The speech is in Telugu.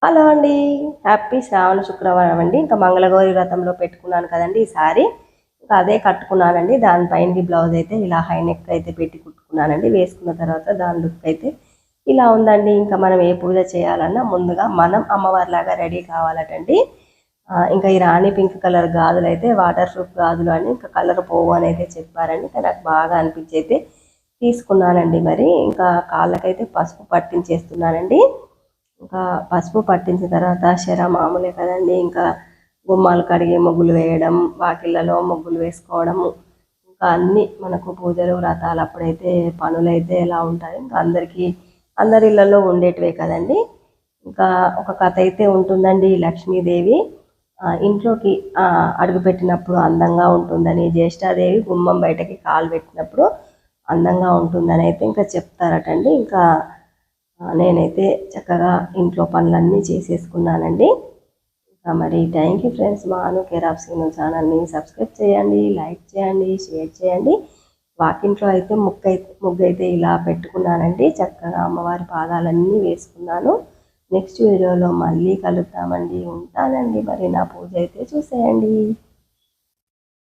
హలో అండి, హ్యాపీ శ్రావణ శుక్రవారం అండి. ఇంకా మంగళగౌరి వ్రతంలో పెట్టుకున్నాను కదండి ఈసారి. ఇంకా అదే కట్టుకున్నానండి. దానిపైన బ్లౌజ్ అయితే ఇలా హై నెక్ అయితే పెట్టి కుట్టుకున్నానండి. వేసుకున్న తర్వాత దాని లుక్ అయితే ఇలా ఉందండి. ఇంకా మనం ఏ పూజ చేయాలన్నా ముందుగా మనం అమ్మవారిలాగా రెడీ కావాలటండి. ఇంకా ఈ రాణి పింక్ కలర్ గాజులు అయితే వాటర్ ప్రూఫ్ గాజులు అని ఇంకా కలర్ పోవు అని అయితే చెప్పారండి. ఇంకా నాకు బాగా అనిపించి అయితే తీసుకున్నానండి. మరి ఇంకా కాళ్ళకైతే పసుపు పట్టించేస్తున్నానండి. ఇంకా పసుపు పట్టించిన తర్వాత శర మామూలే కదండి. ఇంకా గుమ్మాలు కడిగి ముగ్గులు వేయడం, వాకిళ్ళలో ముగ్గులు వేసుకోవడము, ఇంకా అన్నీ మనకు పూజలు వ్రతాలు అప్పుడైతే పనులైతే ఎలా ఉంటాయి, ఇంకా అందరి ఇళ్ళల్లో ఉండేటివే కదండి. ఇంకా ఒక కథ అయితే ఉంటుందండి. లక్ష్మీదేవి ఇంట్లోకి అడుగుపెట్టినప్పుడు అందంగా ఉంటుందని, జ్యేష్ఠాదేవి గుమ్మం బయటకి కాలు పెట్టినప్పుడు అందంగా ఉంటుందని అయితే ఇంకా చెప్తారటండి. ఇంకా నేనైతే చక్కగా ఇంట్లో పనులన్నీ చేసేసుకున్నానండి. ఇంకా మరి థ్యాంక్ యూ ఫ్రెండ్స్. మా అను కేర్ ఆఫ్ సీను ఛానల్ని సబ్స్క్రైబ్ చేయండి, లైక్ చేయండి, షేర్ చేయండి. వాకింట్లో అయితే ముగ్గు అయితే ఇలా పెట్టుకున్నానండి. చక్కగా అమ్మవారి పాదాలన్నీ వేసుకున్నాను. నెక్స్ట్ వీడియోలో మళ్ళీ కలుద్దామండి. ఉంటానండి. మరి నా పూజ అయితే చూసేయండి.